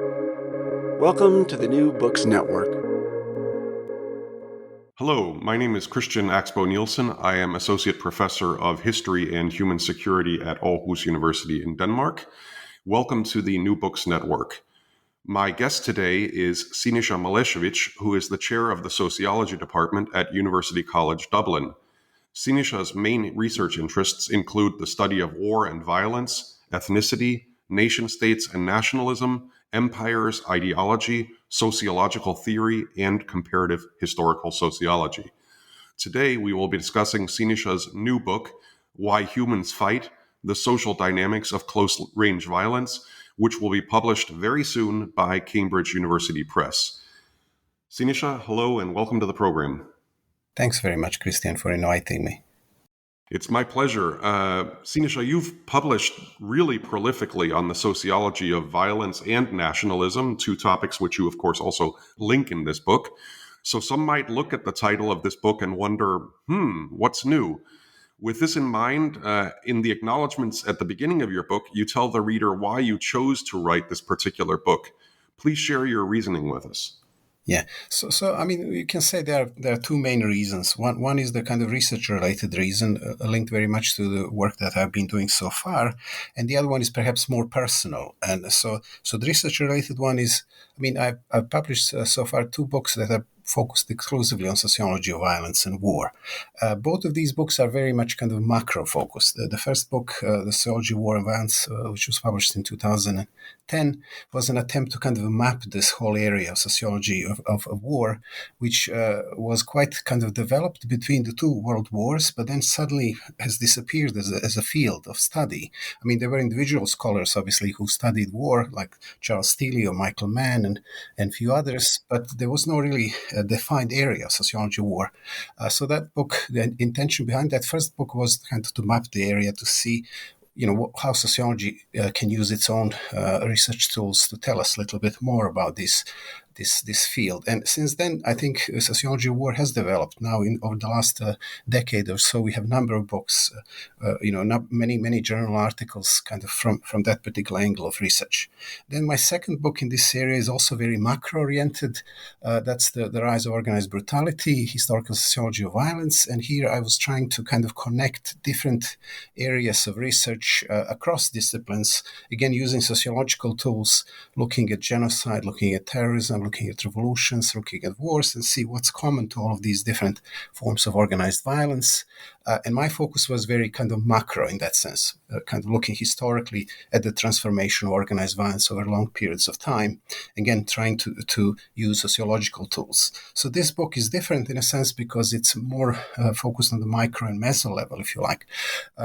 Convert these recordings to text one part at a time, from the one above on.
Welcome to the New Books Network. Hello, my name is Christian Axboe Nielsen. I am Associate Professor of History and Human Security at Aarhus University in Denmark. Welcome to the New Books Network. My guest today is Siniša Malešević, who is the chair of the Sociology Department at University College Dublin. Sinisha's main research interests include the study of war and violence, ethnicity, nation-states and nationalism, empires, ideology, sociological theory, and comparative historical sociology. Today, we will be discussing Sinisha's new book, Why Humans Fight: The Social Dynamics of Close-Range Violence, which will be published very soon by Cambridge University Press. Siniša, hello and welcome to the program. Thanks very much, Christian, for inviting me. It's my pleasure. Siniša, you've published really prolifically on the sociology of violence and nationalism, two topics which you, of course, also link in this book. So some might look at the title of this book and wonder, what's new? With this in mind, in the acknowledgments at the beginning of your book, you tell the reader why you chose to write this particular book. Please share your reasoning with us. Yeah, so I mean, you can say there are two main reasons. One is the kind of research-related reason, linked very much to the work that I've been doing so far, and the other one is perhaps more personal. And so the research-related one is, I mean, I've published so far two books that are focused exclusively on sociology of violence and war. Both of these books are very much kind of macro-focused. The first book, The Sociology of War and Violence, which was published in 2010, was an attempt to kind of map this whole area of sociology of war, which was quite kind of developed between the two world wars, but then suddenly has disappeared as a field of study. I mean, there were individual scholars, obviously, who studied war, like Charles Steele or Michael Mann and a few others, but there was no really defined area of sociology of war. So that book, the intention behind that first book was kind of to map the area to see, how sociology can use its own research tools to tell us a little bit more about this field. And since then, I think sociology of war has developed. Now, over the last decade or so, we have a number of books, many journal articles kind of from that particular angle of research. Then my second book in this series is also very macro-oriented. That's the Rise of Organized Brutality, Historical Sociology of Violence. And here I was trying to kind of connect different areas of research across disciplines, again, using sociological tools, looking at genocide, looking at terrorism, looking at revolutions, looking at wars, and see what's common to all of these different forms of organized violence. And my focus was very kind of macro in that sense, kind of looking historically at the transformation of organized violence over long periods of time, again, trying to use sociological tools. So this book is different in a sense because it's more focused on the micro and meso level, if you like.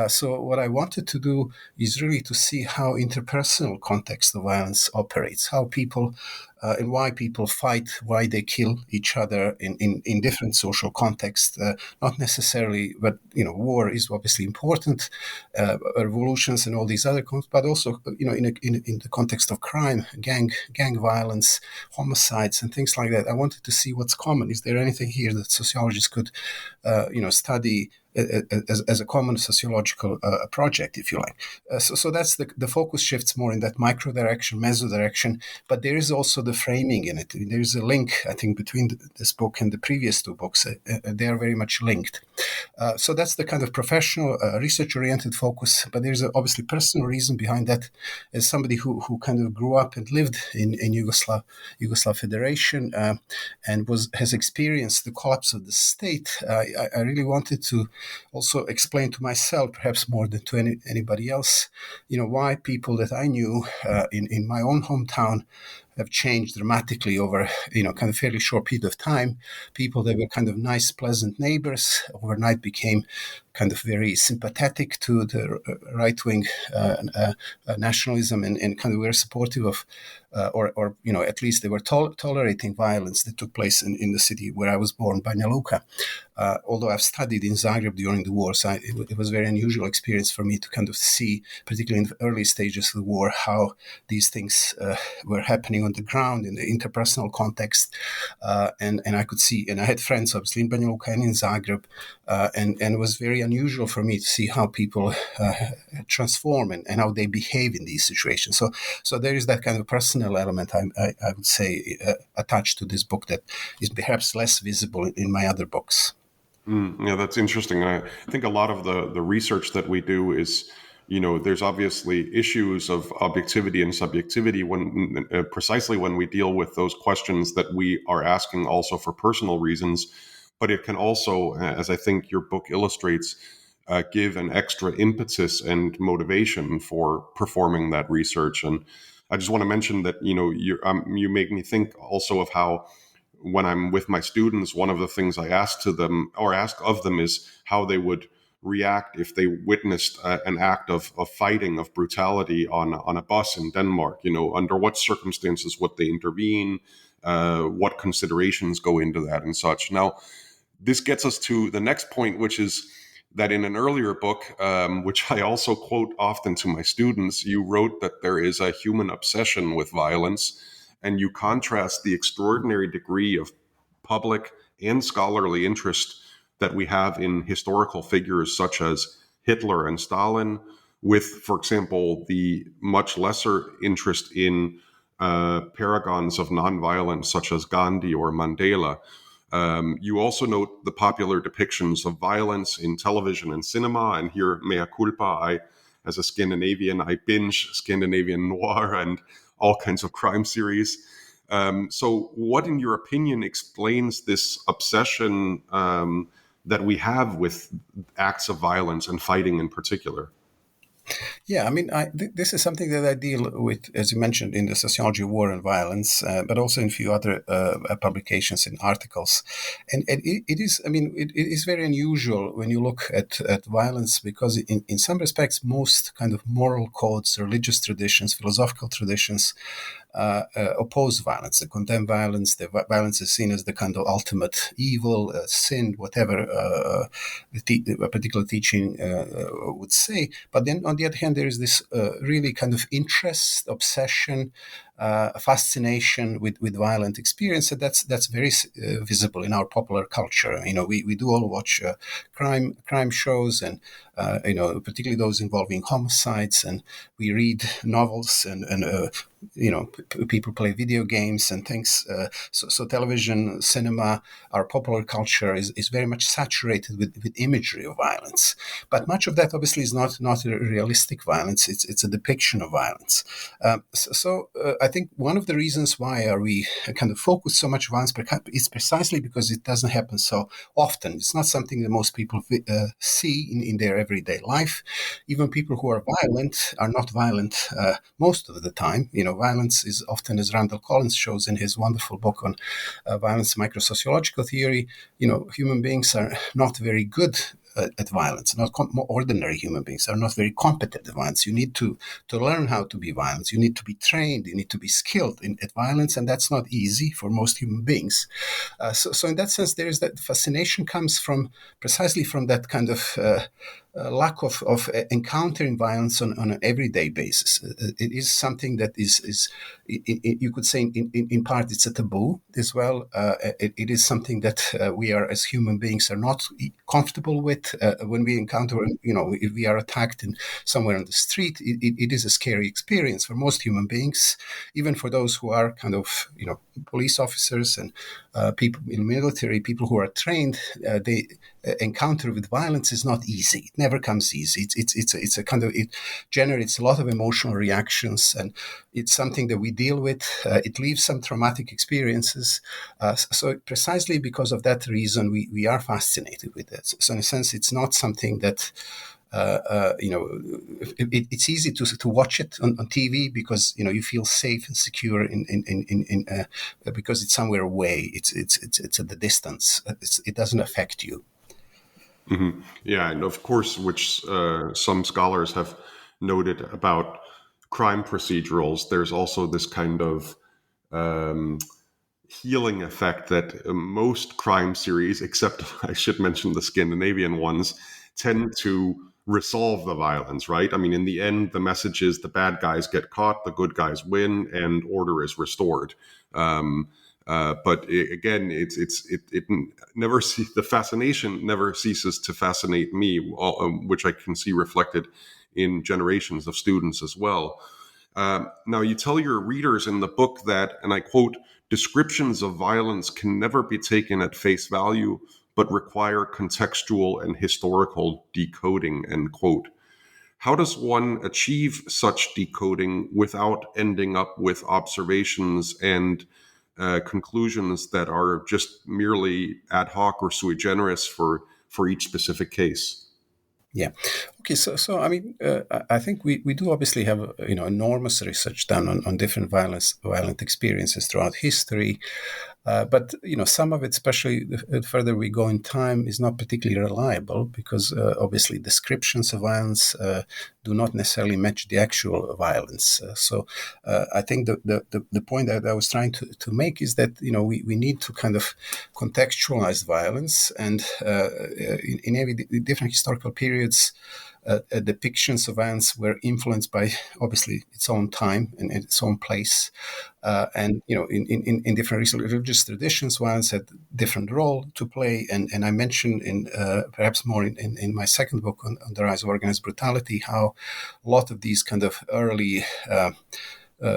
So what I wanted to do is really to see how interpersonal context of violence operates, how people and why people fight, why they kill each other in different social contexts. Not necessarily, but war is obviously important, revolutions and all these other contexts, but also in the context of crime, gang violence, homicides, and things like that. I wanted to see what's common. Is there anything here that sociologists could study as a common sociological project, if you like. So that's the focus shifts more in that micro direction, meso direction, but there is also the framing in it. There is a link, I think, between this book and the previous two books. They are very much linked. So that's the kind of professional, research-oriented focus, but there's obviously personal reason behind that. As somebody who kind of grew up and lived in Yugoslav Federation and has experienced the collapse of the state, I really wanted to also explain to myself, perhaps more than to anybody else, why people that I knew in my own hometown have changed dramatically over, kind of fairly short period of time. People that were kind of nice, pleasant neighbors overnight became kind of very sympathetic to the right-wing nationalism and kind of were supportive of, or at least they were tolerating violence that took place in the city where I was born, Banja Luka. Although I've studied in Zagreb during the war, so it was a very unusual experience for me to kind of see, particularly in the early stages of the war, how these things were happening on the ground in the interpersonal context. And I could see, and I had friends obviously in Banja Luka and in Zagreb, and it was very unusual for me to see how people transform and how they behave in these situations. So there is that kind of personal element, I would say, attached to this book that is perhaps less visible in my other books. Yeah, that's interesting. I think a lot of the research that we do is, there's obviously issues of objectivity and subjectivity when precisely when we deal with those questions that we are asking also for personal reasons. But it can also, as I think your book illustrates, give an extra impetus and motivation for performing that research. And I just want to mention that, you make me think also of how, when I'm with my students, one of the things I ask of them is how they would react if they witnessed an act of fighting, of brutality on a bus in Denmark. Under what circumstances would they intervene? What considerations go into that and such? Now, this gets us to the next point, which is that in an earlier book, which I also quote often to my students, you wrote that there is a human obsession with violence, and you contrast the extraordinary degree of public and scholarly interest that we have in historical figures such as Hitler and Stalin with, for example, the much lesser interest in paragons of nonviolence such as Gandhi or Mandela. You also note the popular depictions of violence in television and cinema, and here, mea culpa, as a Scandinavian, I binge Scandinavian noir and all kinds of crime series. So what, in your opinion, explains this obsession that we have with acts of violence and fighting in particular? Yeah, I mean, this is something that I deal with, as you mentioned, in the Sociology of War and Violence, but also in a few other publications and articles. And it is, I mean, it is very unusual when you look at violence, because in some respects, most kind of moral codes, religious traditions, philosophical traditions oppose violence. They condemn violence. The violence is seen as the kind of ultimate evil, sin, whatever a particular teaching would say. But then, on the other hand, there is this really kind of interest, obsession, fascination with violent experience, and that's very visible in our popular culture. We do all watch crime shows, and particularly those involving homicides, and we read novels, and people play video games and things. So television, cinema, our popular culture is very much saturated with imagery of violence. But much of that obviously is not a realistic violence. It's a depiction of violence. I think one of the reasons why are we kind of focus so much on violence is precisely because it doesn't happen so often. It's not something that most people see in their everyday life. Even people who are violent are not violent most of the time. Violence is often, as Randall Collins shows in his wonderful book on violence microsociological theory, human beings are not very good at violence. Not ordinary human beings are not very competent at violence. You need to learn how to be violent. You need to be trained. You need to be skilled at violence, and that's not easy for most human beings. So in that sense, there is that fascination comes precisely from that kind of lack of encountering violence on an everyday basis. It is something that is you could say in part it's a taboo as well. It is something that we are, as human beings, are not comfortable with when we encounter. If we are attacked somewhere on the street, it is a scary experience for most human beings, even for those who are kind of police officers and people in military, people who are trained. They encounter with violence is not easy. It never comes easy. It's a kind of, it generates a lot of emotional reactions, and it's something that we deal with. It leaves some traumatic experiences. So precisely because of that reason, we are fascinated with it. So in a sense, it's not something that it's easy to watch it on TV because you feel safe and secure in because it's somewhere away. It's at the distance. It doesn't affect you. Mm-hmm. Yeah, and of course, which some scholars have noted about crime procedurals, there's also this kind of healing effect that most crime series, except I should mention the Scandinavian ones, tend to resolve the violence, right? I mean, in the end, the message is the bad guys get caught, the good guys win, and order is restored. Again, it never the fascination never ceases to fascinate me, which I can see reflected in generations of students as well. Now, you tell your readers in the book that, and I quote, "descriptions of violence can never be taken at face value, but require contextual and historical decoding," end quote. How does one achieve such decoding without ending up with observations and conclusions that are just merely ad hoc or sui generis for each specific case? Yeah. Okay. So I mean, I think we do obviously have enormous research done on different violent experiences throughout history, but some of it, especially the further we go in time, is not particularly reliable because obviously descriptions of violence do not necessarily match the actual violence. I think the point that I was trying to make is that we need to kind of contextualize violence, and in every different historical periods, depictions of violence were influenced by obviously its own time and its own place, and in different religious traditions, violence had different role to play. And I mentioned in perhaps more in my second book on the rise of organized brutality how a lot of these kind of early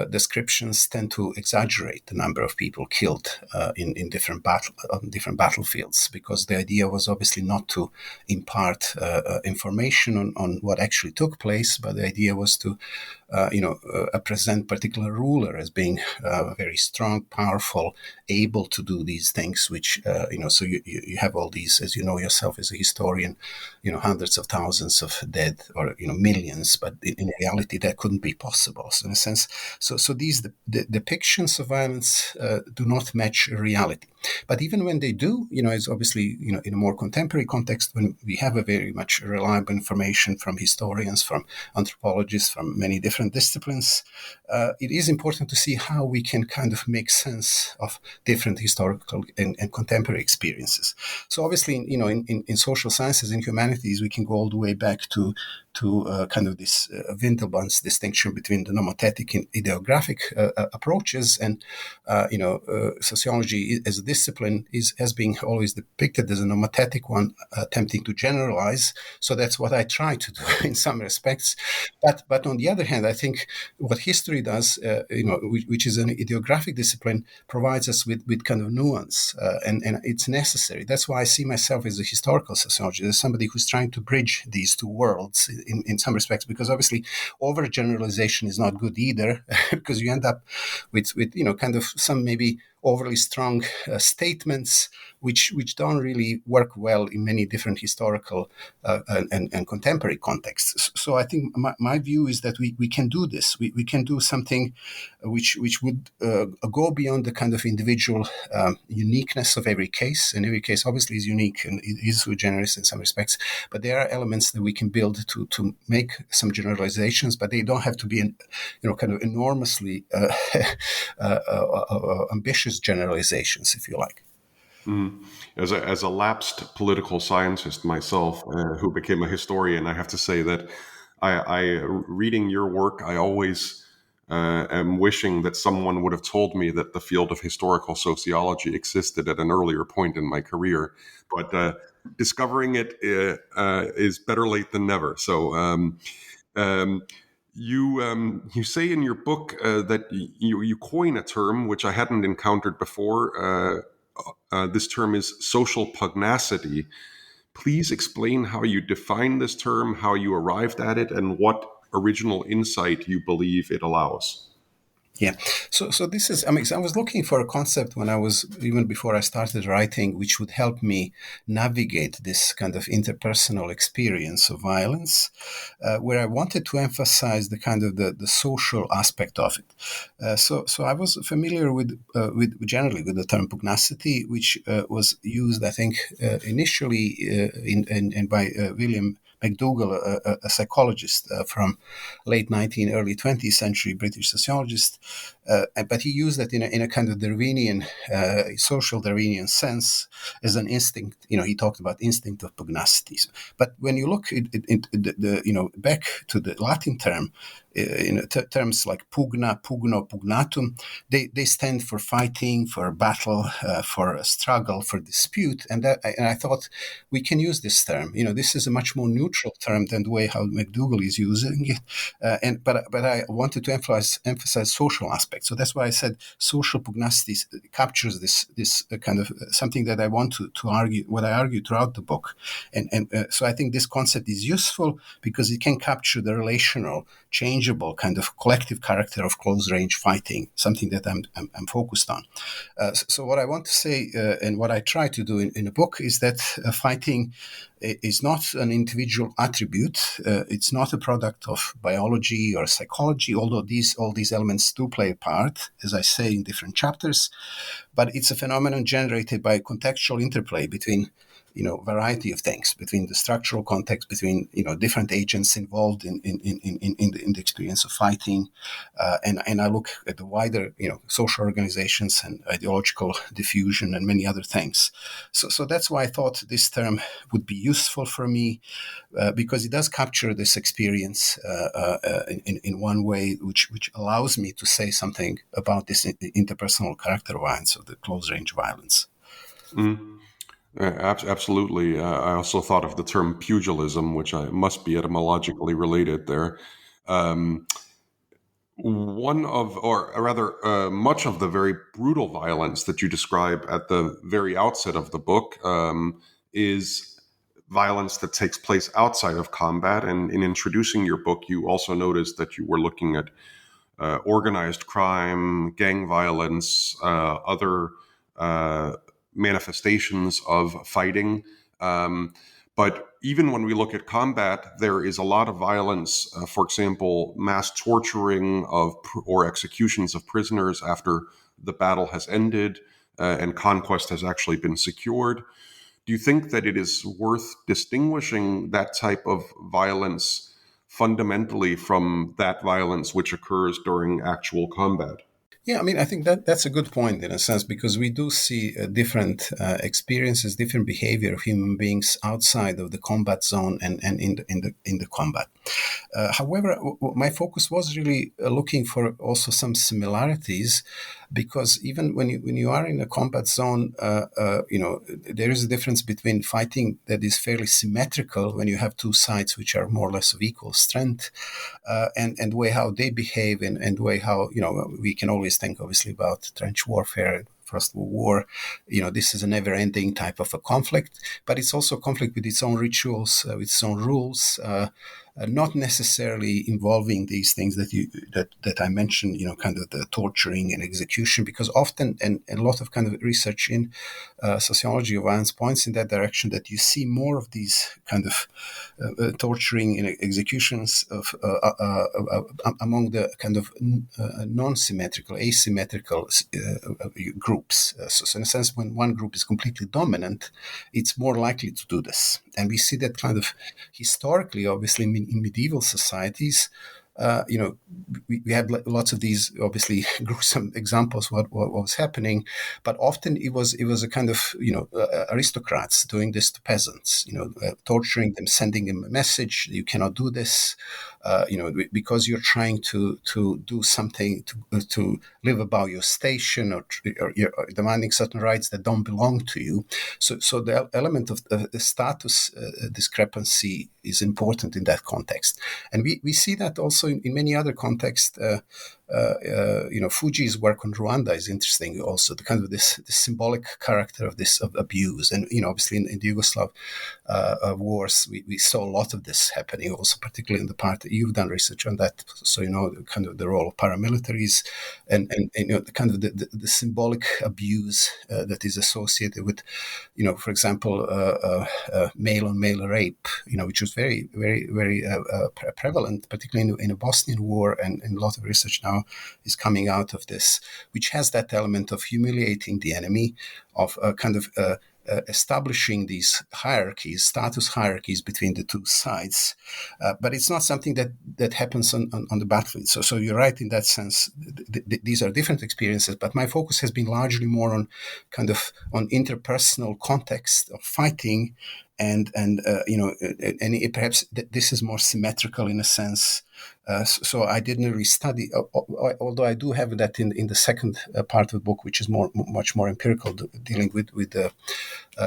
descriptions tend to exaggerate the number of people killed in different battlefields, because the idea was obviously not to impart information on what actually took place, but the idea was to present particular ruler as being very strong, powerful, able to do these things, which so you have all these, as you know yourself as a historian, hundreds of thousands of dead, or millions, but in reality that couldn't be possible. So in a sense, so these the depictions of violence do not match reality. But even when they do, it's obviously, in a more contemporary context, when we have a very much reliable information from historians, from anthropologists, from many different disciplines, it is important to see how we can kind of make sense of different historical and contemporary experiences. So obviously, in social sciences and humanities, we can go all the way back to kind of this Windelband's distinction between the nomothetic and ideographic approaches, and sociology as a discipline has been always depicted as a nomothetic one, attempting to generalize. So that's what I try to do in some respects. But on the other hand, I think what history does, which is an ideographic discipline, provides us with kind of nuance, and it's necessary. That's why I see myself as a historical sociologist, as somebody who's trying to bridge these two worlds in some respects, because obviously overgeneralization is not good either, because you end up with kind of some maybe overly strong statements which don't really work well in many different historical and contemporary contexts. So I think my view is that we can do this. We can do something which would go beyond the kind of individual uniqueness of every case. And every case obviously is unique and it is sui generis in some respects. But there are elements that we can build to make some generalizations, but they don't have to be kind of enormously ambitious generalizations, if you like. Mm. As a lapsed political scientist myself, who became a historian, I have to say that I reading your work, I always am wishing that someone would have told me that the field of historical sociology existed at an earlier point in my career. But discovering it is better late than never. So you say in your book that you coin a term which I hadn't encountered before. This term is social pugnacity. Please explain how you define this term, how you arrived at it, and what original insight you believe it allows. Yeah. So this is, I was looking for a concept when I was, even before I started writing, which would help me navigate this kind of interpersonal experience of violence, where I wanted to emphasize the kind of the social aspect of it. So I was familiar with generally with the term pugnacity, which was used, I think, initially by William McDougall, a psychologist from late 19th, early 20th century British sociologist, but he used that in a kind of Darwinian, social Darwinian sense as an instinct. He talked about instinct of pugnacity. But when you look back to the Latin term, terms like pugna, pugno, pugnatum, they stand for fighting, for battle, for a struggle, for dispute, and I thought we can use this term. This is a much more neutral term than the way how McDougall is using it. But I wanted to emphasize social aspects. So that's why I said social pugnacity captures this kind of something that I want to argue, what I argue throughout the book, and so I think this concept is useful because it can capture the relational, changeable kind of collective character of close range fighting, something that I'm focused on. So what I want to say and what I try to do in the book is that fighting is not an individual attribute. It's not a product of biology or psychology, although all these elements do play a part, as I say in different chapters. But it's a phenomenon generated by contextual interplay between variety of things, between the structural context, between different agents involved in the experience of fighting, and I look at the wider social organizations and ideological diffusion and many other things. So that's why I thought this term would be useful for me because it does capture this experience in one way, which allows me to say something about this interpersonal character of violence, of the close range violence. Mm. Absolutely. I also thought of the term pugilism, which must be etymologically related there. Much of the very brutal violence that you describe at the very outset of the book is violence that takes place outside of combat. And in introducing your book, you also noticed that you were looking at organized crime, gang violence, other manifestations of fighting. But even when we look at combat, there is a lot of violence. For example, mass torturing or executions of prisoners after the battle has ended and conquest has actually been secured. Do you think that it is worth distinguishing that type of violence fundamentally from that violence which occurs during actual combat? Yeah, I think that's a good point in a sense, because we do see different experiences, different behavior of human beings outside of the combat zone and in the combat. However, my focus was really looking for also some similarities, because even when you are in a combat zone, there is a difference between fighting that is fairly symmetrical when you have two sides which are more or less of equal strength, and the way how they behave and the way how we can always think obviously about trench warfare, First World War. This is a never-ending type of a conflict, but it's also a conflict with its own rituals, with its own rules, not necessarily involving these things that I mentioned, kind of the torturing and execution, because often, and a lot of kind of research in sociology of violence points in that direction, that you see more of these kind of torturing and executions among the kind of non-symmetrical, asymmetrical groups. So in a sense, when one group is completely dominant, it's more likely to do this. And we see that kind of historically, obviously, in medieval societies. We had lots of these obviously gruesome examples what was happening, but often it was a kind of aristocrats doing this to peasants, torturing them, sending them a message: you cannot do this, because you're trying to do something to live above your station, or you're demanding certain rights that don't belong to you. So the element of the status discrepancy is important in that context, and we see that also in many other contexts. Fuji's work on Rwanda is interesting. Also, the kind of this symbolic character of this of abuse, and obviously in the Yugoslav wars, we saw a lot of this happening. Also, particularly in the part that you've done research on that, so kind of the role of paramilitaries and the kind of the symbolic abuse that is associated with, for example, male on male rape, which was very very very prevalent, particularly in the Bosnian War, and a lot of research now is coming out of this, which has that element of humiliating the enemy, of kind of establishing these hierarchies, status hierarchies between the two sides. But it's not something that happens on the battlefield. So you're right in that sense. These are different experiences, but my focus has been largely more on kind of on interpersonal context of fighting, and perhaps this is more symmetrical in a sense. So I didn't really study, although I do have that in the second part of the book, which is much more empirical, dealing with the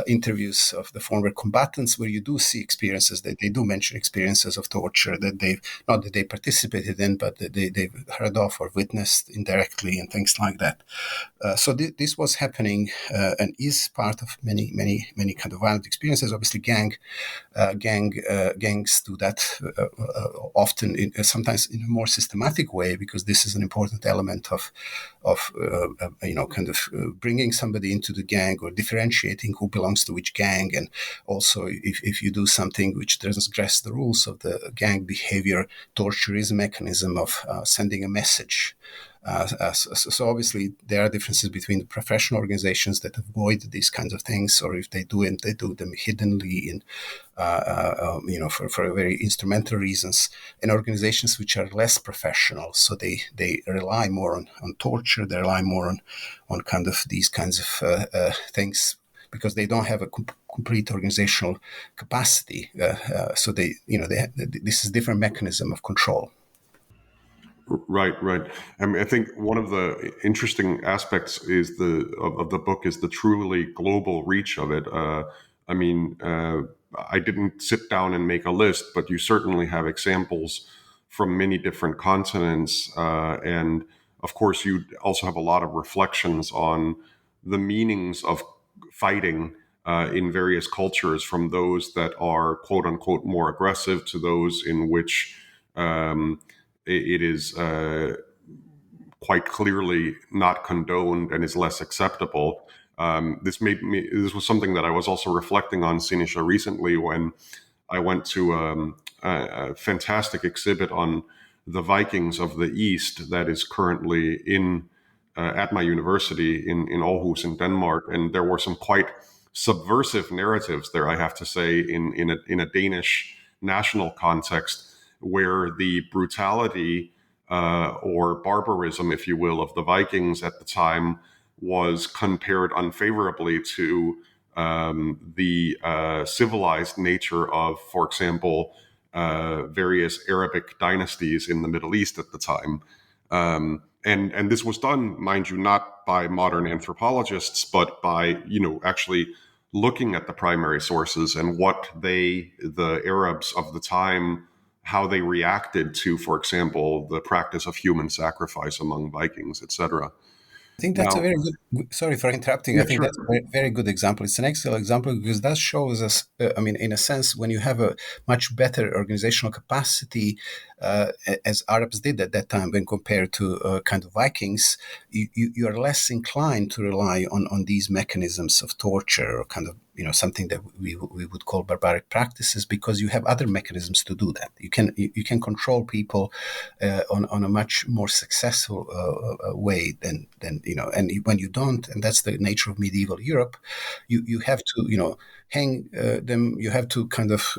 interviews of the former combatants, where you do see experiences that they do mention experiences of torture that they participated in, but that they've heard of or witnessed indirectly and things like that. So this was happening and is part of many kind of violent experiences. Obviously, gangs do that often, sometimes in a more systematic way, because this is an important element of bringing somebody into the gang or differentiating who belongs to which gang, and also if you do something which transgress the rules of the gang behavior, torture is a mechanism of sending a message. So obviously there are differences between the professional organizations that avoid these kinds of things, or if they do it, they do them hiddenly in, for very instrumental reasons, and organizations which are less professional. So they rely more on torture, they rely more on kind of these kinds of things, because they don't have a complete organizational capacity. So this is a different mechanism of control. Right. I mean, I think one of the interesting aspects is of the book is the truly global reach of it. I didn't sit down and make a list, but you certainly have examples from many different continents, and of course, you also have a lot of reflections on the meanings of fighting in various cultures, from those that are quote unquote more aggressive to those in which it is quite clearly not condoned and is less acceptable. This was something that I was also reflecting on, Siniša, recently when I went to a fantastic exhibit on the Vikings of the East that is currently at my university in Aarhus in Denmark, and there were some quite subversive narratives there, I have to say, in a Danish national context, where the brutality or barbarism, if you will, of the Vikings at the time was compared unfavorably to the civilized nature of, for example, various Arabic dynasties in the Middle East at the time. And this was done, mind you, not by modern anthropologists, but by, actually looking at the primary sources and what the Arabs of the time, how they reacted to, for example, the practice of human sacrifice among Vikings, etc. I think that's a very good. Sorry for interrupting. Yeah, I think sure. that's a very good example. It's an excellent example because that shows us. In a sense, when you have a much better organizational capacity, as Arabs did at that time, when compared to kind of Vikings, you are less inclined to rely on these mechanisms of torture or kind of something that we would call barbaric practices, because you have other mechanisms to do that. You can control people on a much more successful way than and when you don't, and that's the nature of medieval Europe, you have to hang them, you have to kind of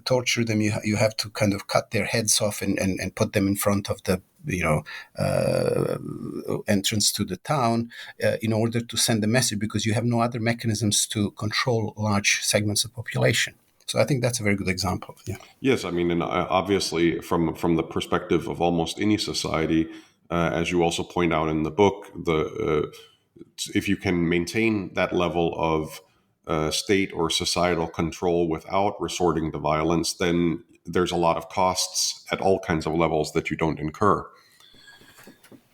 torture them, you have to kind of cut their heads off and put them in front of the entrance to the town in order to send a message, because you have no other mechanisms to control large segments of population. So I think that's a very good example. Yeah. Yes, I mean, and obviously from the perspective of almost any society, as you also point out in the book, if you can maintain that level of state or societal control without resorting to violence, then there's a lot of costs at all kinds of levels that you don't incur.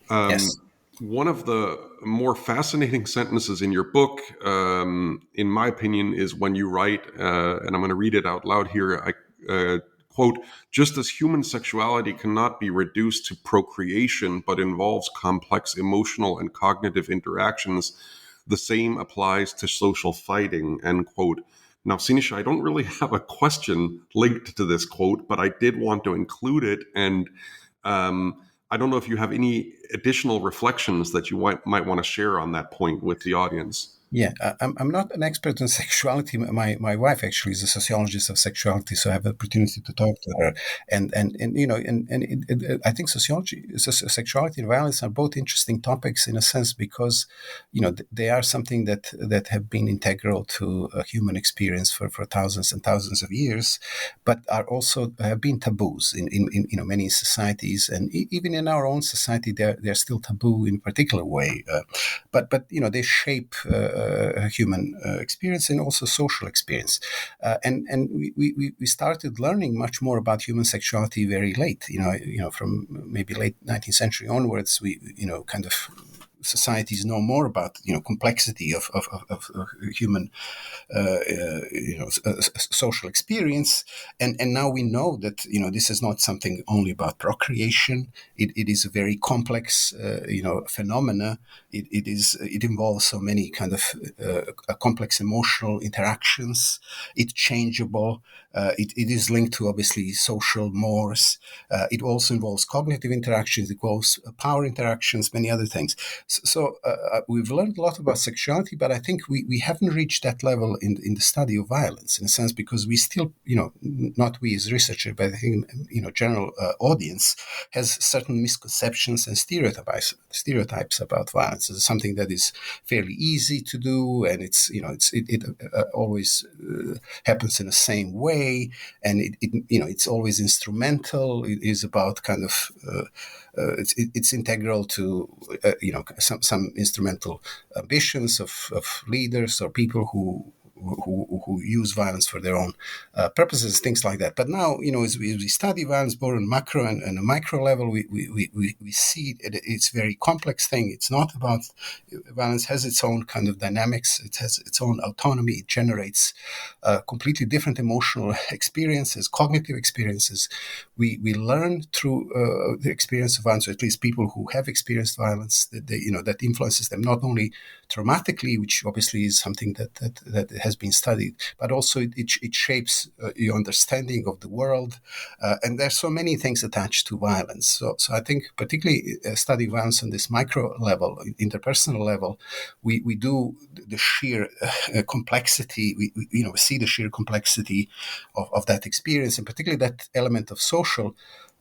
Yes. One of the more fascinating sentences in your book, in my opinion, is when you write, and I'm going to read it out loud here, I quote, "Just as human sexuality cannot be reduced to procreation, but involves complex emotional and cognitive interactions, the same applies to social fighting," end quote. Now, Siniša, I don't really have a question linked to this quote, but I did want to include it. And I don't know if you have any additional reflections that you might want to share on that point with the audience. Yeah, I'm not an expert on sexuality. My wife actually is a sociologist of sexuality, so I have the opportunity to talk to her. And you know, I think sexuality and violence are both interesting topics in a sense because, you know, they are something that have been integral to a human experience for thousands and thousands of years, but are also have been taboos in you know many societies, and even in our own society, they're still taboo in a particular way. But you know they shape human experience and also social experience, and we started learning much more about human sexuality very late. You know from maybe late 19th century onwards, we you know kind of societies know more about complexity of human social experience, and now we know that this is not something only about procreation. It is a very complex phenomena. It involves so many kind of complex emotional interactions. It's changeable. It is linked to obviously social mores. It also involves cognitive interactions. It involves power interactions, many other things. So we've learned a lot about sexuality, but I think we haven't reached that level in the study of violence, in a sense, because we still, not we as researchers, but I think, general audience has certain misconceptions and stereotypes about violence. It's something that is fairly easy to do, and it always happens in the same way, and it's always instrumental. It is about kind of it's integral to some instrumental ambitions of leaders or people who use violence for their own purposes, things like that. But now, as we study violence more on macro and a micro level, we see it's a very complex thing. It's not about violence has its own kind of dynamics. It has its own autonomy. It generates completely different emotional experiences, cognitive experiences. We learn through the experience of violence, or at least people who have experienced violence, that influences them not only traumatically, which obviously is something that has been studied, but also it shapes your understanding of the world. And there's so many things attached to violence. So I think particularly studying violence on this micro level, interpersonal level, we do the sheer complexity. We see the sheer complexity of that experience, and particularly that element of social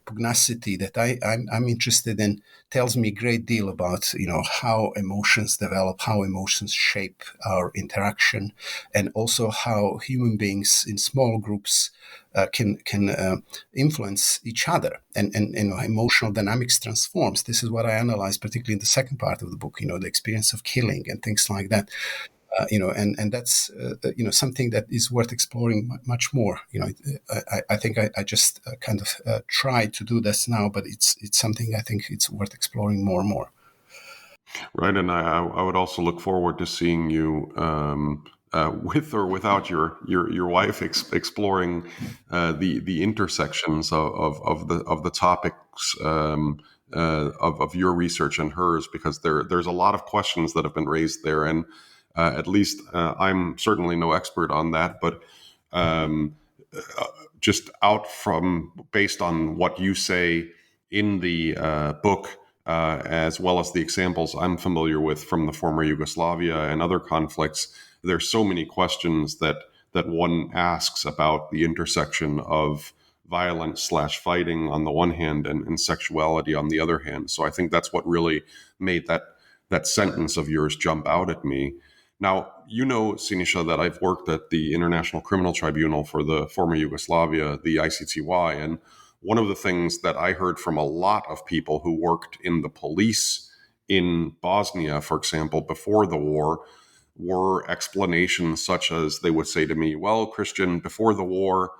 pugnacity that I'm interested in tells me a great deal about how emotions develop, how emotions shape our interaction, and also how human beings in small groups can influence each other, and emotional dynamics transforms. This is what I analyze, particularly in the second part of the book. The experience of killing and things like that. And that's something that is worth exploring much more. I think I just kind of try to do this now, but it's something I think it's worth exploring more and more. Right, and I would also look forward to seeing you with or without your wife exploring the intersections of the topics of your research and hers, because there's a lot of questions that have been raised there, and at least I'm certainly no expert on that, but just based on what you say in the book, as well as the examples I'm familiar with from the former Yugoslavia and other conflicts, there's so many questions that one asks about the intersection of violence / fighting on the one hand and sexuality on the other hand. So I think that's what really made that sentence of yours jump out at me. Now, Siniša, that I've worked at the International Criminal Tribunal for the former Yugoslavia, the ICTY, and one of the things that I heard from a lot of people who worked in the police in Bosnia, for example, before the war, were explanations such as they would say to me, well, Christian, before the war,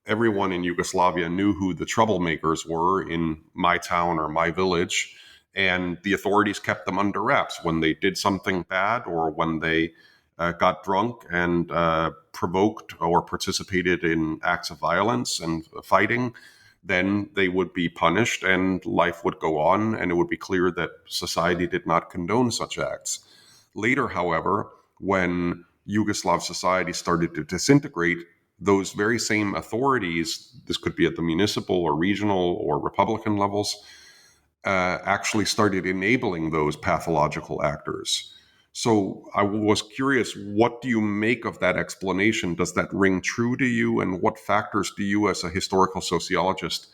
everyone in Yugoslavia knew who the troublemakers were in my town or my village, and the authorities kept them under wraps. When they did something bad or when they got drunk and provoked or participated in acts of violence and fighting, then they would be punished and life would go on, and it would be clear that society did not condone such acts. Later, however, when Yugoslav society started to disintegrate, those very same authorities, this could be at the municipal or regional or Republican levels, actually started enabling those pathological actors. So I was curious, what do you make of that explanation? Does that ring true to you? And what factors do you, as a historical sociologist,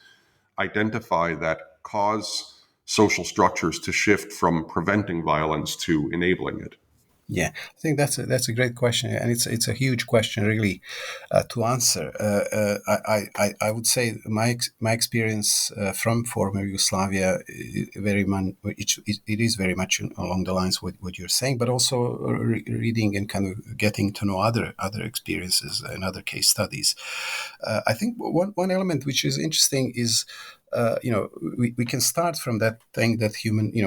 identify that cause social structures to shift from preventing violence to enabling it? Yeah, I think that's a great question, and it's a huge question, really, to answer. I would say my experience from former Yugoslavia it is very much along the lines with what you're saying, but also reading and kind of getting to know other experiences and other case studies. I think one element which is interesting is we can start from that thing that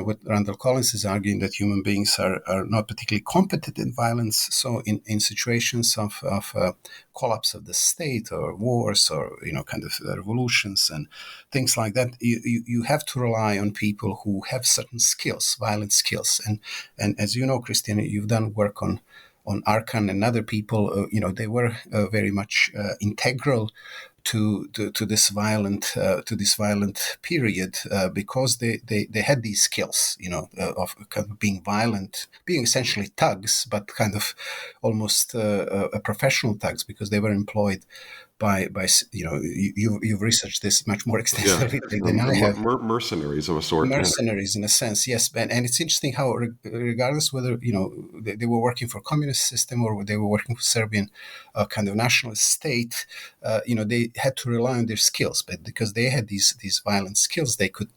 what Randall Collins is arguing, that human beings are not particularly competent in violence. So in situations of collapse of the state or wars or, kind of revolutions and things like that, you have to rely on people who have certain skills, violent skills. And as you know, Christian, you've done work on Arkan and other people, they were very much integral to this violent period because they had these skills, of kind of being violent, being essentially thugs, but kind of almost a professional thugs, because they were employed by you've researched this much more extensively than I have. Mercenaries of a sort. Mercenaries, in a sense, yes, and it's interesting how, regardless whether they were working for a communist system or they were working for Serbian kind of nationalist state, they had to rely on their skills, but because they had these violent skills, they could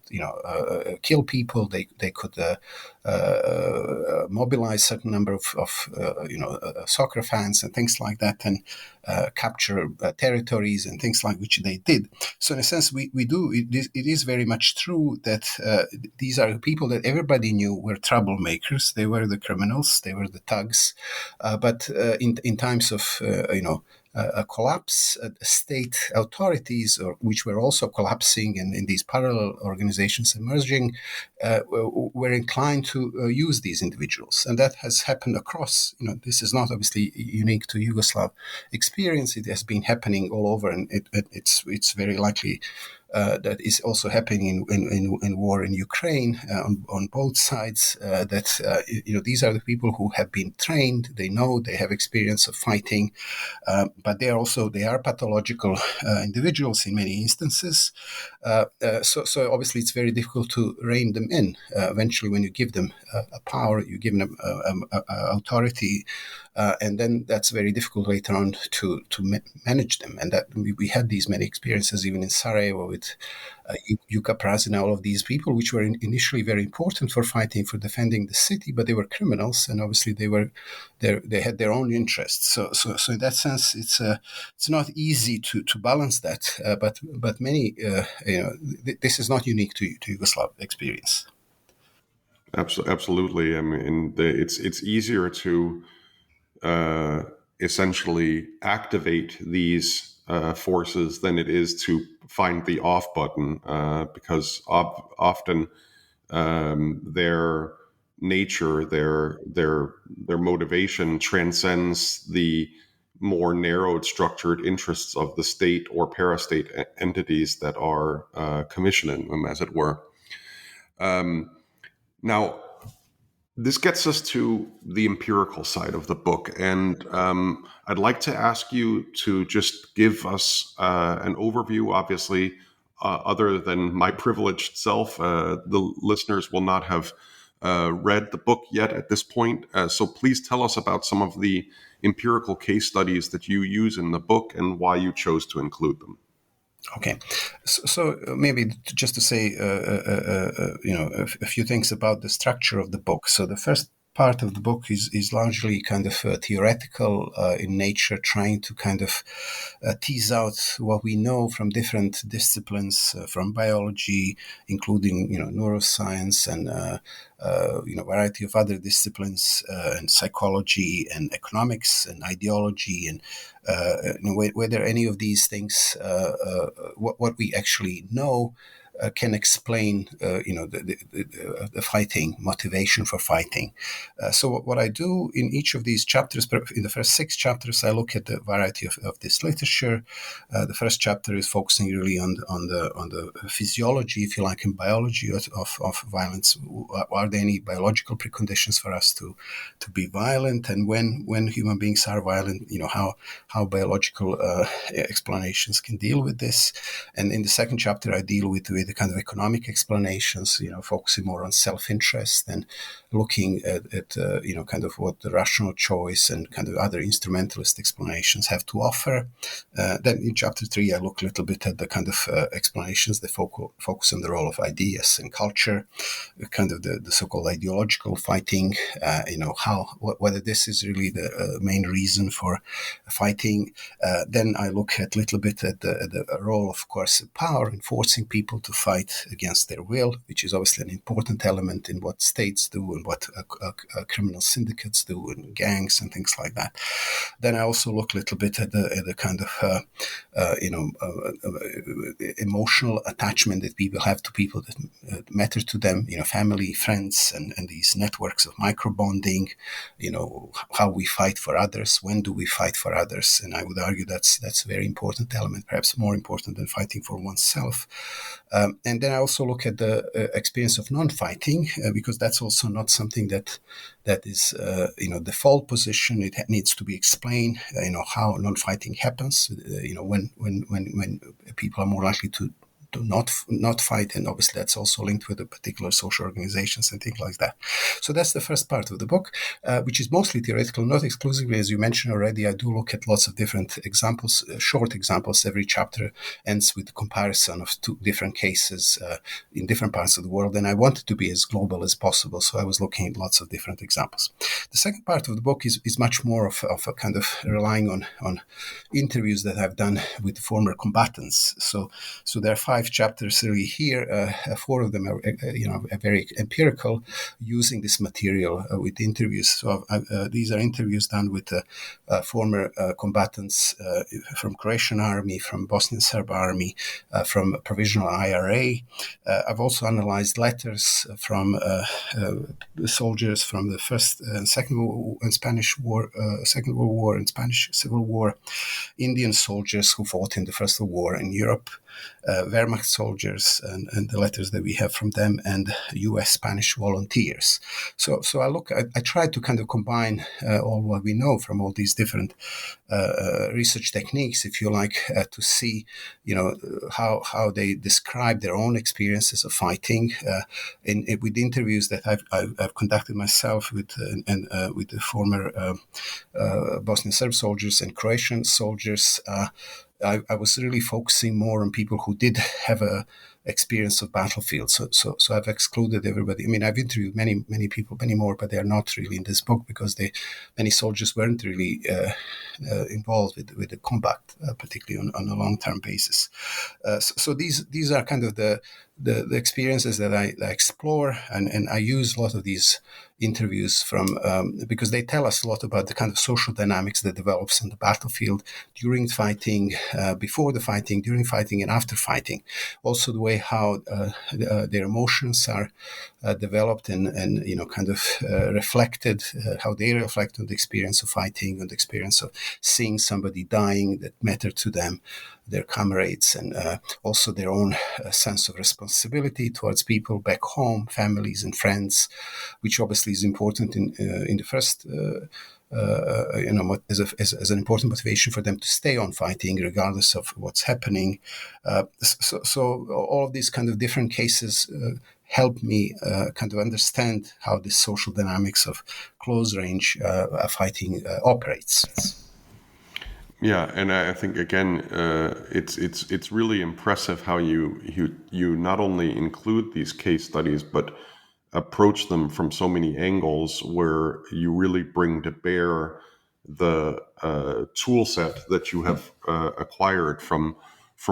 kill people, they could mobilize certain number of soccer fans and things like that, and capture territories and things like which they did. So in a sense, we do. It is very much true that these are people that everybody knew were troublemakers. They were the criminals. They were the thugs. But in times of a collapse, state authorities, which were also collapsing, and in these parallel organizations emerging, were inclined to use these individuals, and that has happened across. This is not obviously unique to Yugoslav experience. It has been happening all over, and it's very likely that is also happening in war in Ukraine on both sides. These are the people who have been trained. They know, they have experience of fighting, but they are pathological individuals in many instances. So obviously it's very difficult to rein them in. Eventually, when you give them a power, you give them authority. And then that's very difficult later on to manage them. And that we had these many experiences even in Sarajevo with Juka Prazina, all of these people, which were initially very important for fighting, for defending the city, but they were criminals, and obviously they had their own interests. So in that sense, it's not easy to balance that. But many, this is not unique to Yugoslav experience. Absolutely. I mean, it's easier to essentially activate these forces than it is to find the off button, because often their nature, their motivation transcends the more narrowed structured interests of the state or parastate entities that are commissioning them, as it were. Now, this gets us to the empirical side of the book, and I'd like to ask you to just give us an overview. Obviously, other than my privileged self, the listeners will not have read the book yet at this point. So please tell us about some of the empirical case studies that you use in the book and why you chose to include them. Okay, so maybe just to say, a few things about the structure of the book. So the first part of the book is largely kind of theoretical in nature, trying to kind of tease out what we know from different disciplines, from biology, including neuroscience and variety of other disciplines, and psychology and economics and ideology, and whether any of these things, what we actually know can explain, the fighting, motivation for fighting. So what I do in each of these chapters, in the first 6 chapters, I look at the variety of this literature. The first chapter is focusing really on the physiology, if you like, and biology of violence. Are there any biological preconditions for us to be violent, and when human beings are violent, how biological explanations can deal with this. And in the second chapter, I deal with the kind of economic explanations, focusing more on self-interest and looking at kind of what the rational choice and kind of other instrumentalist explanations have to offer. Then in chapter 3, I look a little bit at the kind of explanations that focus on the role of ideas and culture, kind of the so-called ideological fighting, whether this is really the main reason for fighting. Then I look at a little bit at the role of coercive power in forcing people to fight against their will, which is obviously an important element in what states do and what criminal syndicates do and gangs and things like that. Then I also look a little bit at the kind of emotional attachment that people have to people that matter to them, family, friends, and these networks of microbonding, how we fight for others, when do we fight for others. And I would argue that's a very important element, perhaps more important than fighting for oneself. And then I also look at the experience of non-fighting, because that's also not something that is, default position. It needs to be explained, how non-fighting happens, when people are more likely to not fight, and obviously that's also linked with the particular social organizations and things like that. So that's the first part of the book, which is mostly theoretical, not exclusively, as you mentioned already. I do look at lots of different examples, short examples. Every chapter ends with a comparison of 2 different cases in different parts of the world, and I wanted to be as global as possible, so I was looking at lots of different examples. The second part of the book is much more of a kind of relying on interviews that I've done with former combatants. So there are 5 chapters really here. 4 of them are, very empirical, using this material with interviews. So these are interviews done with former combatants from Croatian army, from Bosnian Serb army, from provisional IRA. I've also analyzed letters from the soldiers from the First and Second Spanish War, Second World War and Spanish Civil War, Indian soldiers who fought in the First World War in Europe, Wehrmacht soldiers and the letters that we have from them, and U.S. Spanish volunteers. So I try to kind of combine all what we know from all these different research techniques, if you like, to see, how they describe their own experiences of fighting, with interviews that I've conducted myself with with the former Bosnian Serb soldiers and Croatian soldiers. I was really focusing more on people who did have a experience of battlefield. So I've excluded everybody. I mean, I've interviewed many people, many more, but they are not really in this book because many soldiers weren't really involved with the combat, particularly on a long-term basis. So these are kind of the experiences that I explore, and I use a lot of these interviews from because they tell us a lot about the kind of social dynamics that develops on the battlefield during fighting, before the fighting, during fighting, and after fighting. Also the way how their emotions are developed and kind of reflected, how they reflect on the experience of fighting, on the experience of seeing somebody dying that mattered to them, their comrades, and also their own sense of responsibility towards people back home, families and friends, which obviously is important in the first, as an important motivation for them to stay on fighting regardless of what's happening. So all of these kind of different cases help me kind of understand how the social dynamics of close range fighting operates. Yeah, and I think again, it's really impressive how you not only include these case studies, but approach them from so many angles, where you really bring to bear the tool set that you have acquired from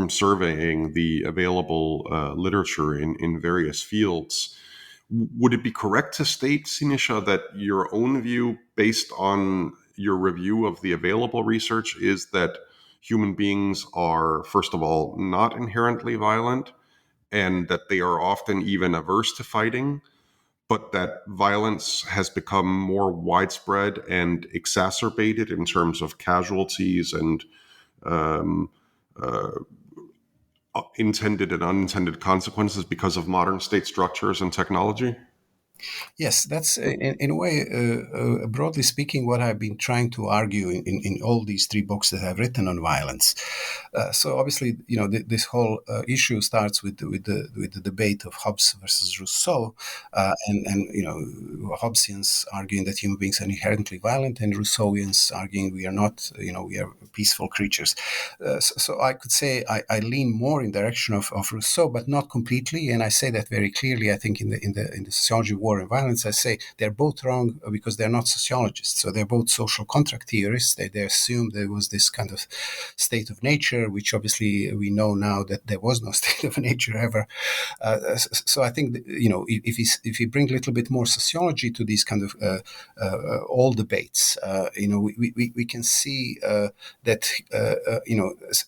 surveying the available literature in various fields. Would it be correct to state, Siniša, that your own view, based on your review of the available research, is that human beings are, first of all, not inherently violent, and that they are often even averse to fighting, but that violence has become more widespread and exacerbated in terms of casualties and um, uh, intended and unintended consequences because of modern state structures and technology? Yes, that's in a way, broadly speaking, what I've been trying to argue in all these three books that I've written on violence. So obviously, this whole issue starts with the debate of Hobbes versus Rousseau, and Hobbesians arguing that human beings are inherently violent, and Rousseauians arguing we are not, we are peaceful creatures. So I could say I lean more in the direction of Rousseau, but not completely, and I say that very clearly. I think in the sociology of war and violence, I say they're both wrong because they're not sociologists. So they're both social contract theorists. They assume there was this kind of state of nature, which obviously we know now that there was no state of nature ever. So I think that, if we bring a little bit more sociology to these kind of all debates, we can see that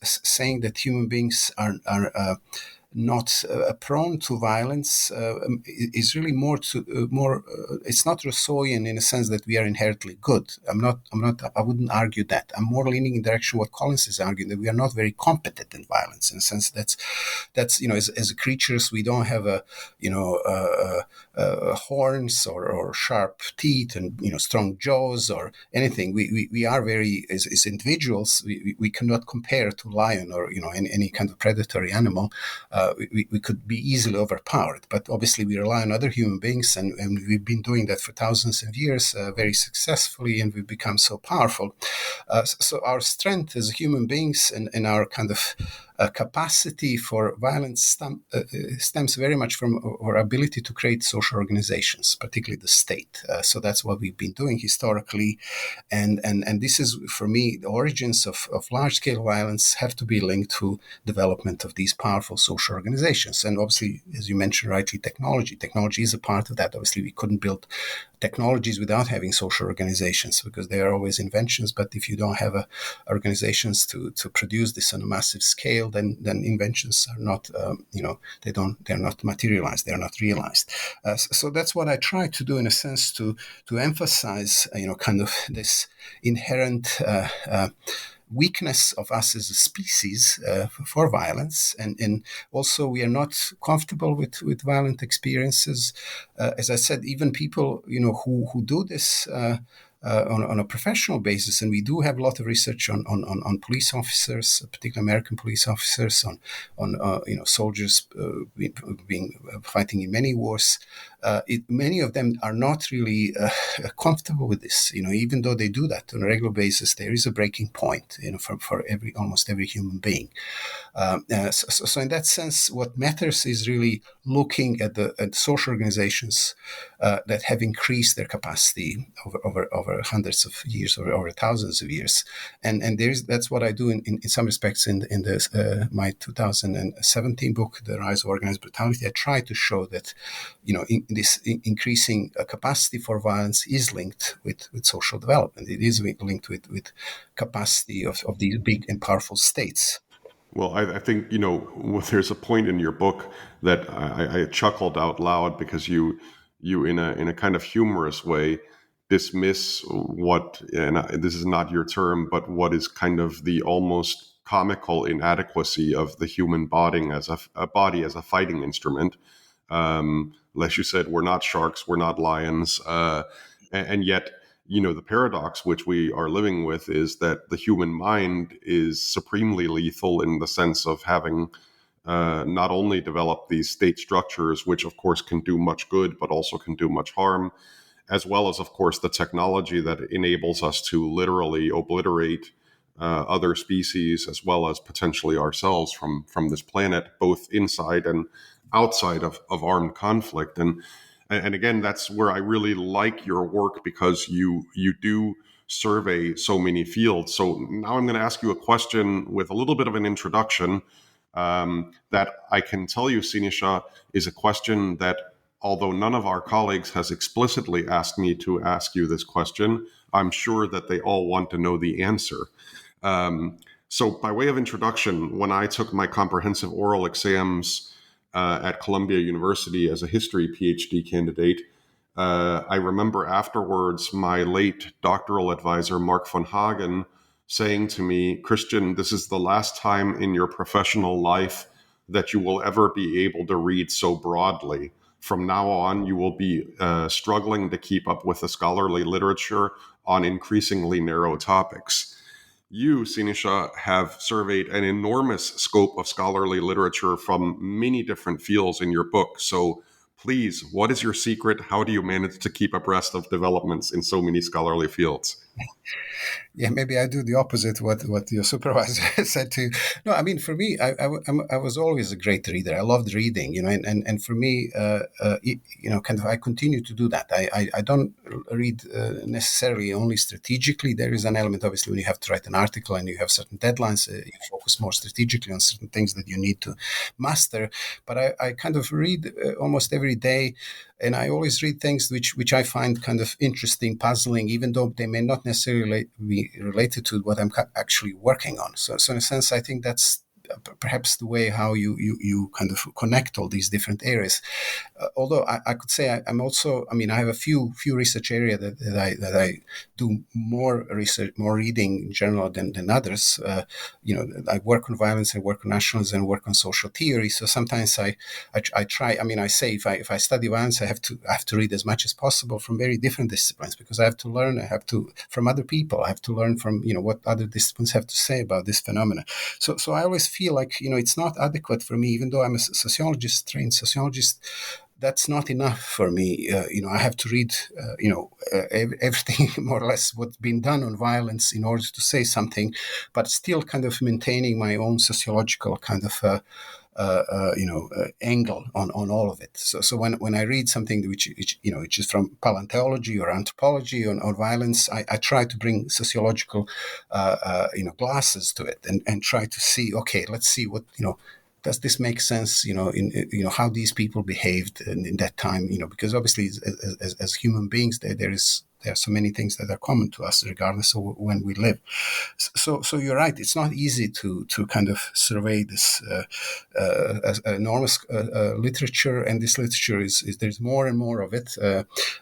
saying that human beings are not prone to violence is really more. It's not Rousseauian in a sense that we are inherently good. I wouldn't argue that. I'm more leaning in the direction what Collins is arguing, that we are not very competent in violence, in a sense that's as creatures we don't have horns or sharp teeth and strong jaws or anything. We are very as individuals. We cannot compare to lion or any kind of predatory animal. We could be easily overpowered. But obviously we rely on other human beings, and we've been doing that for thousands of years very successfully, and we've become so powerful. So our strength as human beings and our kind of capacity for violence stems very much from our ability to create social organizations, particularly the state. So that's what we've been doing historically. And this is, for me, the origins of large-scale violence have to be linked to development of these powerful social organizations. And obviously, as you mentioned rightly, technology is a part of that. Obviously, we couldn't build technologies without having social organizations, because they are always inventions. But if you don't have organizations to produce this on a massive scale, then inventions are not, they're not materialized, they're not realized. So that's what I try to do, in a sense, to emphasize, kind of this inherent weakness of us as a species for violence, and also we are not comfortable with violent experiences. As I said, even people who do this on a professional basis, and we do have a lot of research on police officers, particularly American police officers, on soldiers being fighting in many wars. Many of them are not really comfortable with this. Even though they do that on a regular basis, there is a breaking point, for almost every human being. So in that sense, what matters is really looking at social organizations that have increased their capacity over hundreds of years or over thousands of years, and that's what I do in some respects in my 2017 book, The Rise of Organized Brutality. I try to show that this increasing capacity for violence is linked with social development. It is linked with capacity of these big and powerful states. Well, I think, there's a point in your book that I chuckled out loud, because you in a kind of humorous way dismiss what, and this is not your term, but what is kind of the almost comical inadequacy of the human body as a fighting instrument. As you said, we're not sharks, we're not lions, and yet, the paradox which we are living with is that the human mind is supremely lethal, in the sense of having not only developed these state structures, which of course can do much good, but also can do much harm, as well as, of course, the technology that enables us to literally obliterate other species, as well as potentially ourselves from this planet, both inside and outside of armed conflict. And again, that's where I really like your work, because you do survey so many fields. So now I'm going to ask you a question with a little bit of an introduction that I can tell you, Siniša, is a question that, although none of our colleagues has explicitly asked me to ask you this question, I'm sure that they all want to know the answer. So by way of introduction, when I took my comprehensive oral exams at Columbia University as a history PhD candidate. I remember afterwards my late doctoral advisor, Mark von Hagen, saying to me, Christian, this is the last time in your professional life that you will ever be able to read so broadly. From now on, you will be struggling to keep up with the scholarly literature on increasingly narrow topics. You, Siniša, have surveyed an enormous scope of scholarly literature from many different fields in your book. So please, what is your secret? How do you manage to keep abreast of developments in so many scholarly fields? Yeah, maybe I do the opposite what your supervisor said to you. No, I mean, for me, I was always a great reader. I loved reading, and for me, kind of I continue to do that. I don't read necessarily only strategically. There is an element, obviously, when you have to write an article and you have certain deadlines, you focus more strategically on certain things that you need to master. But I kind of read almost every day. And I always read things which I find kind of interesting, puzzling, even though they may not necessarily be related to what I'm actually working on. So in a sense, I think that's perhaps the way how you kind of connect all these different areas. Although I could say I'm also, I mean, I have a few research areas that I do more research, more reading in general than others. I work on violence, I work on nationalism, I work on social theory. So sometimes I try. I mean, I say if I study violence, I have to read as much as possible from very different disciplines, because I have to learn. I have to from other people. I have to learn from what other disciplines have to say about this phenomena. So I always feel like it's not adequate for me, even though I'm a sociologist, trained sociologist. That's not enough for me. I have to read, everything more or less what's been done on violence in order to say something, but still kind of maintaining my own sociological kind of angle on all of it. So when I read something which is from paleontology or anthropology on violence, I try to bring sociological glasses to it and try to see, okay, let's see what does this make sense? In how these people behaved in that time. Because obviously, as human beings, there are so many things that are common to us, regardless of when we live. So you're right. It's not easy to kind of survey this enormous literature, and this literature is there's more and more of it.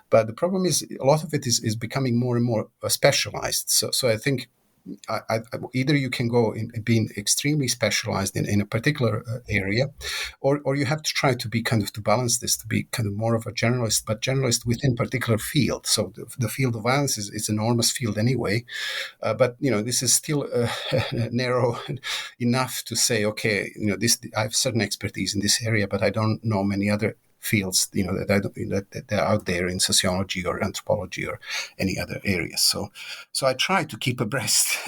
But the problem is, a lot of it is becoming more and more specialized. So I think. Either you can go in being extremely specialized in a particular area, or you have to try to be kind of to balance this to be kind of more of a generalist, but generalist within particular field. So the field of violence is an enormous field anyway, but this is still narrow enough to say, okay, this I have certain expertise in this area, but I don't know many other fields, that are out there in sociology or anthropology or any other areas. So I try to keep abreast,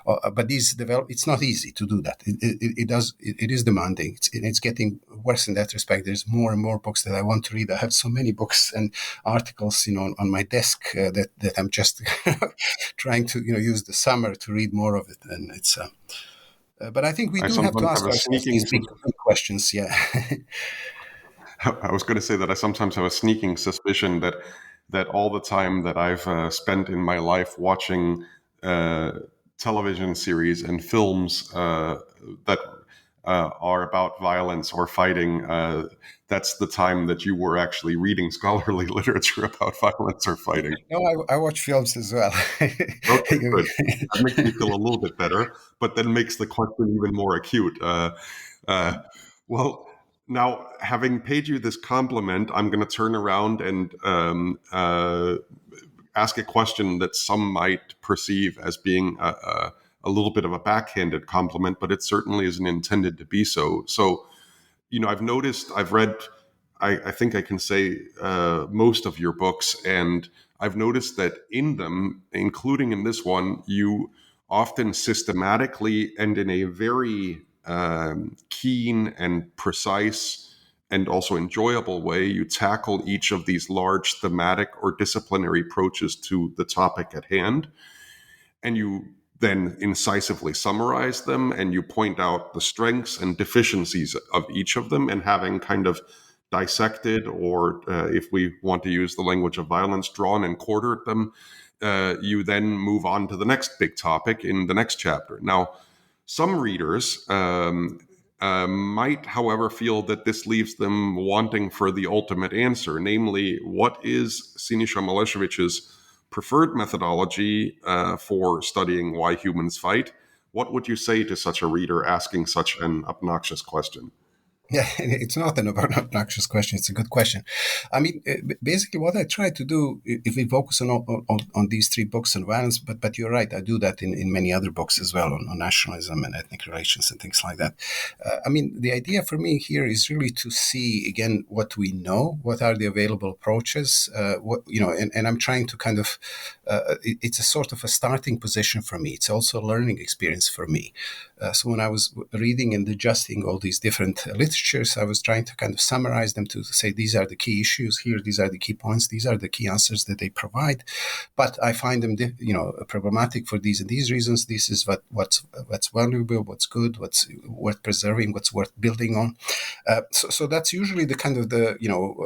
but it's not easy to do that. It is demanding. It's getting worse in that respect. There's more and more books that I want to read. I have so many books and articles, on my desk that I'm just trying to, use the summer to read more of it. And it's, but I think we do have to ask ourselves these big questions. Yeah. I was going to say that I sometimes have a sneaking suspicion that all the time that I've spent in my life watching television series and films that are about violence or fighting, that's the time that you were actually reading scholarly literature about violence or fighting. No, I watch films as well. Okay, good. That makes me feel a little bit better, but then makes the question even more acute. Well, now, having paid you this compliment, I'm going to turn around and ask a question that some might perceive as being a little bit of a backhanded compliment, but it certainly isn't intended to be so. So, I've read, I think I can say most of your books, and I've noticed that in them, including in this one, you often systematically and in a very keen and precise and also enjoyable way, you tackle each of these large thematic or disciplinary approaches to the topic at hand. And you then incisively summarize them, and you point out the strengths and deficiencies of each of them, and having kind of dissected, or if we want to use the language of violence, drawn and quartered them, you then move on to the next big topic in the next chapter. Now, some readers might, however, feel that this leaves them wanting for the ultimate answer, namely, what is Siniša Malešević's preferred methodology for studying why humans fight? What would you say to such a reader asking such an obnoxious question? Yeah, it's not an obnoxious question. It's a good question. I mean, basically, what I try to do, if we focus on these three books on violence, but you're right, I do that in many other books as well, on nationalism and ethnic relations and things like that. I mean, the idea for me here is really to see, again, what we know, what are the available approaches, and I'm trying to kind of, it's a sort of a starting position for me. It's also a learning experience for me. So when I was reading and adjusting all these different literatures, I was trying to kind of summarize them to say these are the key issues here, these are the key points, these are the key answers that they provide. But I find them, problematic for these and these reasons. This is what's valuable, what's good, what's worth preserving, what's worth building on. So that's usually the kind of the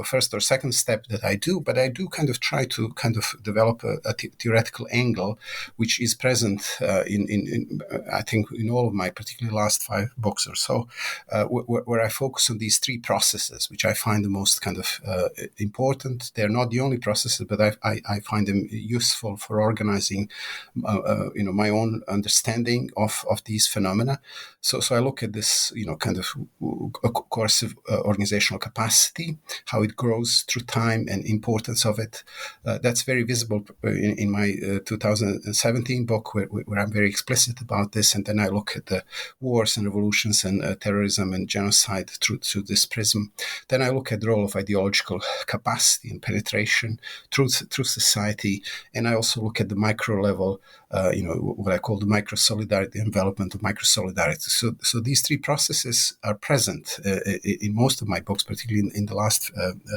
first or second step that I do. But I do kind of try to kind of develop a theoretical angle, which is present in I think in all of my particularly last 5 books or so, where I focus on these 3 processes, which I find the most kind of important. They're not the only processes, but I find them useful for organizing, my own understanding of these phenomena. So I look at this, kind of coercive organizational capacity, how it grows through time and importance of it. That's very visible in my 2017 book, where I'm very explicit about this. And then I look at the wars and revolutions and terrorism and genocide through this prism. Then I look at the role of ideological capacity and penetration through society. And I also look at the micro level, what I call the micro solidarity, development of micro solidarity. So these 3 processes are present in most of my books, particularly in the last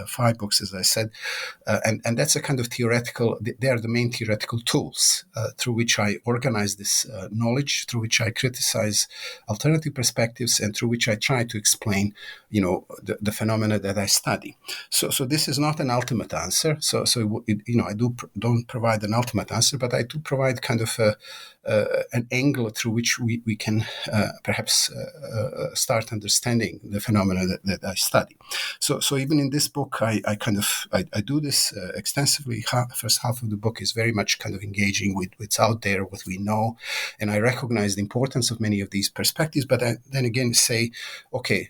5 books, as I said. And that's a kind of theoretical, they are the main theoretical tools through which I organize this knowledge, through which I criticize alternative perspectives, and through which I try to explain, the phenomena that I study. So this is not an ultimate answer. So I don't provide an ultimate answer, but I do provide kind of an angle through which we can perhaps start understanding the phenomena that I study. So even in this book, I do this extensively. First half of the book is very much kind of engaging with what's out there, what we know, and I recognize the importance of many of these perspectives. But I then again say, okay,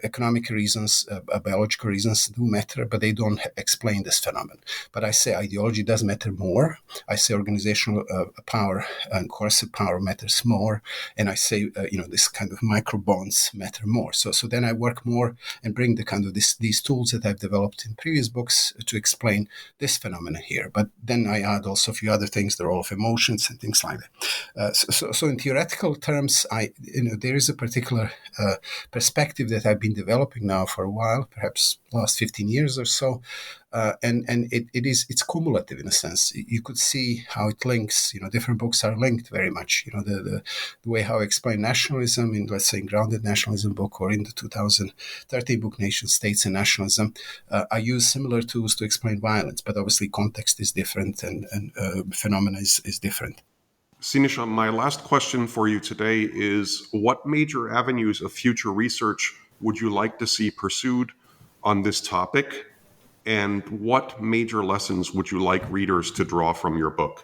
economic reasons, biological reasons do matter, but they don't explain this phenomenon. But I say ideology does matter more. I say organizational power and coercive power matters more, and I say this kind of micro bonds matter more. So then I work more and bring the kind of these tools that I've developed in previous books to explain this phenomenon here. But then I add also a few other things, the role of emotions and things like that. So in theoretical terms, there is a particular perspective that I've been developing now for a while, perhaps last 15 years or so. And it's cumulative in a sense. You could see how it links. Different books are linked very much. The way how I explain nationalism in, let's say, Grounded Nationalism book, or in the 2013 book Nation, States and Nationalism, I use similar tools to explain violence, but obviously context is different and phenomena is different. Siniša, my last question for you today is: what major avenues of future research would you like to see pursued on this topic? And what major lessons would you like readers to draw from your book?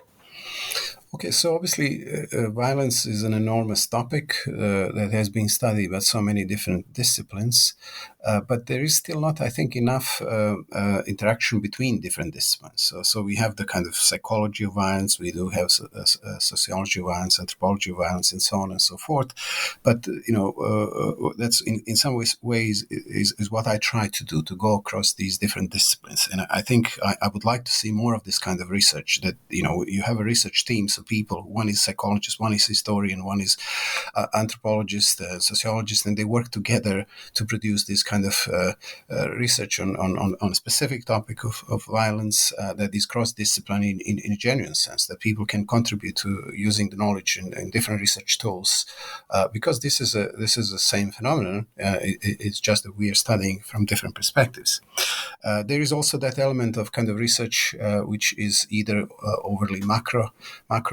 Okay, so obviously violence is an enormous topic that has been studied by so many different disciplines, but there is still not, I think, enough interaction between different disciplines. So we have the kind of psychology of violence, we do have sociology of violence, anthropology of violence, and so on and so forth. But, that's in some ways is what I try to do, to go across these different disciplines. And I think I would like to see more of this kind of research, that, you have a research team, so people, one is psychologist, one is historian, one is anthropologist, sociologist, and they work together to produce this kind of research on a specific topic of violence that is cross-disciplinary in a genuine sense, that people can contribute to using the knowledge and different research tools, because this is the same phenomenon. It's just that we are studying from different perspectives. There is also that element of kind of research which is either overly macro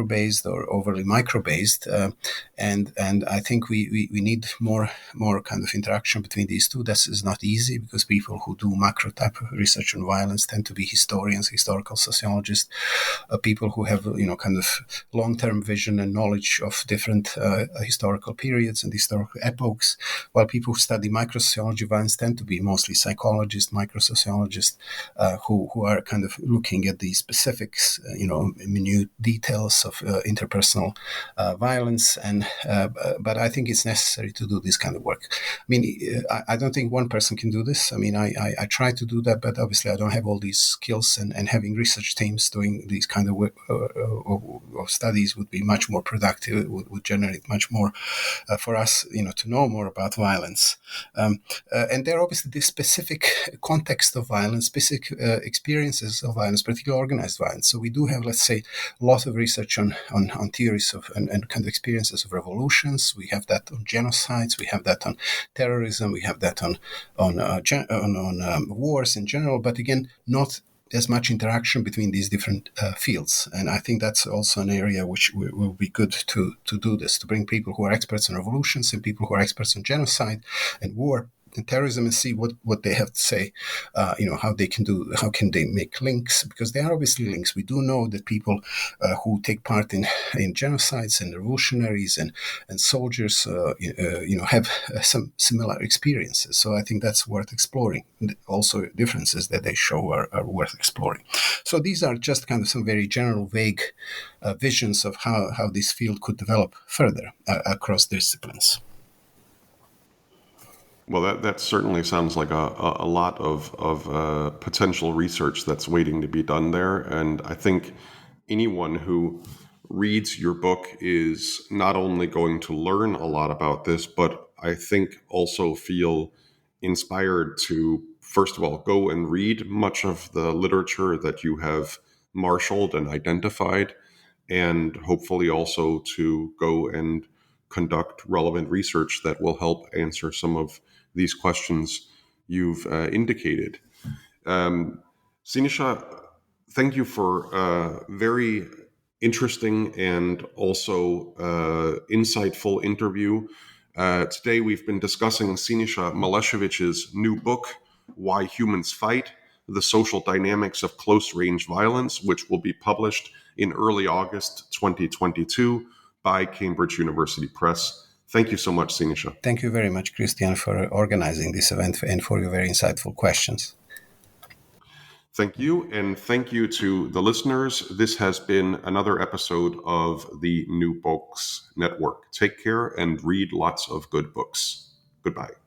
macro-based or overly micro-based, and I think we need more kind of interaction between these two. This is not easy because people who do macro type of research on violence tend to be historians, historical sociologists, people who have kind of long-term vision and knowledge of different historical periods and historical epochs, while people who study microsociology violence tend to be mostly psychologists, microsociologists, who are kind of looking at the specifics, minute details of interpersonal violence. And but I think it's necessary to do this kind of work. I mean, I don't think one person can do this. I mean, I try to do that, but obviously I don't have all these skills, and having research teams doing these kind of work, of studies would be much more productive, would generate much more for us, to know more about violence. And there are obviously this specific context of violence, specific experiences of violence, particularly organized violence. So we do have, let's say, a lot of research on theories of and kind of experiences of revolutions. We have that on genocides. We have that on terrorism. We have that on wars in general. But again, not as much interaction between these different fields. And I think that's also an area which will be good to do this, to bring people who are experts on revolutions and people who are experts on genocide and war and terrorism, and see what they have to say, how can they make links, because there are obviously links. We do know that people who take part in genocides and revolutionaries and soldiers, have some similar experiences. So I think that's worth exploring. Also, differences that they show are worth exploring. So these are just kind of some very general, vague visions of how this field could develop further across disciplines. Well, that certainly sounds like a lot of potential research that's waiting to be done there. And I think anyone who reads your book is not only going to learn a lot about this, but I think also feel inspired to, first of all, go and read much of the literature that you have marshaled and identified, and hopefully also to go and conduct relevant research that will help answer some of these questions you've indicated. Siniša, thank you for a very interesting and also insightful interview. Today we've been discussing Siniša Malešević's new book, Why Humans Fight: The Social Dynamics of Close-Range Violence, which will be published in early August 2022 by Cambridge University Press. Thank you so much, Siniša. Thank you very much, Christian, for organizing this event and for your very insightful questions. Thank you, and thank you to the listeners. This has been another episode of the New Books Network. Take care and read lots of good books. Goodbye.